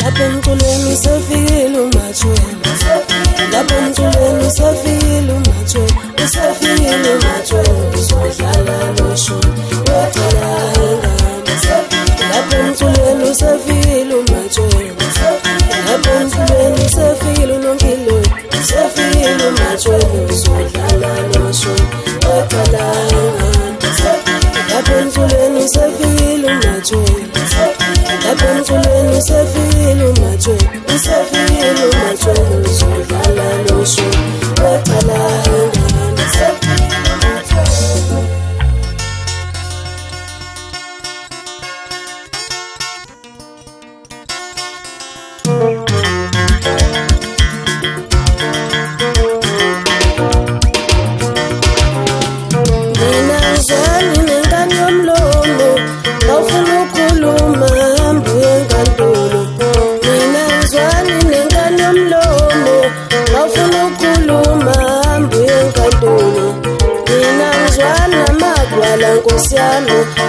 lapha emculweni usefikile uMathweni, lapha emculweni usefikile uMathweni, usefikile uMathweni uzodlala loshuni wecala ingane. Lapha emculweni usefikile uMathweni, lapha emculweni usefikile uNonkilweni, usefikile uMathweni uzodlala loshuni wecala ingane. Lapha emculweni usefikile uMathweni, lapha emculweni usefikile uMathweni, usefikile uMathweni uzodlala loshuni wecala ingane.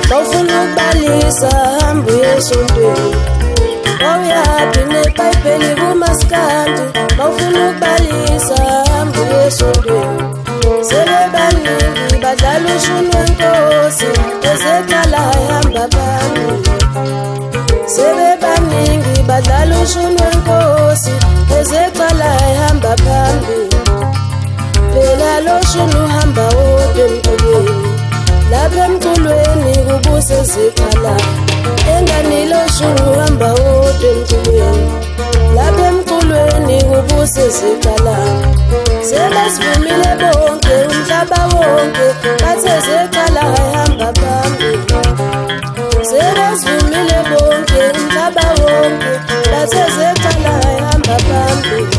Bawufuna ukubalisa hamba uyesontweni, wawuyaphi nebhayibheli kumaskandi. Bawufuna ukubalisa hamba uyesontweni, sebebaningi badlala ushuni wenkosi ezeqala hamba phambili. Sebebaningi badlala ushuni wenkosi ezeqala hamba phambili. Phela lo shuni uhamba wodwa emculweni, lapha emculweni kubuse zikhala. Engani lo shuni uhamba wodwa emculweni, lapha emculweni kubuse zikhala. Sebesivumile bonke umhlaba wonke bathe zeqala hamba phambili. Sebesivumile bonke umhlaba wonke bathe zeqala hamba phambili.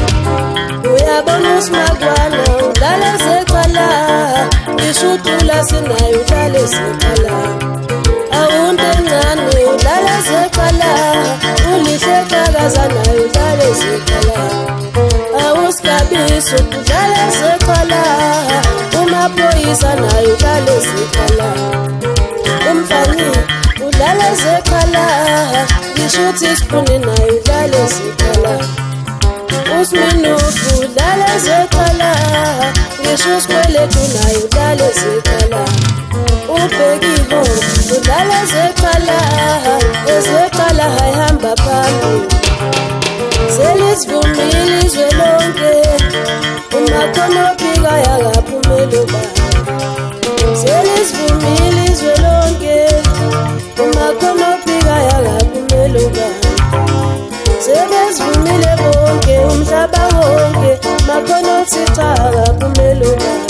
Uyabona uSimakwana udlala zeqala, ngisho uDula sinayo udlala zeqala. Awunto encane udlala zeqala, uLihle Qhakaza nayo udlala zeqala. AwuSikabiso udlala zeqala, uMaphoyisa nayo udlala zeqala. Umfani udlala zeqala, ngisho uTeaspoon nayo udlala zeqala. uSminofu udlala zeqala, ngisho uSikweletu naye udlala zeqala. uBheki Hall udlala zeqala, ezeqala hamba phambili. Selisivumile izwe lonke, uMakhon'ophika yakaphumela ubani. Selisivumile izwe lonke, uMakhon'ophika yakaphumela ubani. Sebesivumile bonke umhlaba wonke, Makhonothi cha akaphumela ubani.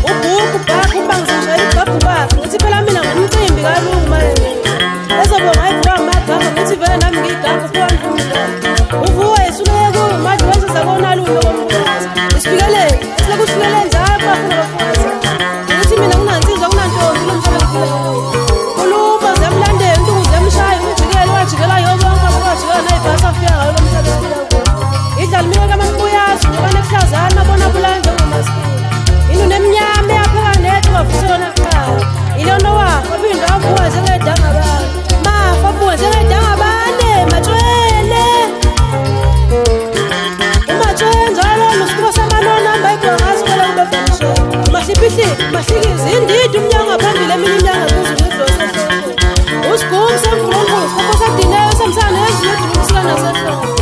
Uma Ufihlile, Mahlikizi, indidi umnyanga phambili eminye inyanga phezulu edlosehloko. Usigumi semvulonquzi, phapho sadileyo samsana ezinye edulumisika nasehloko.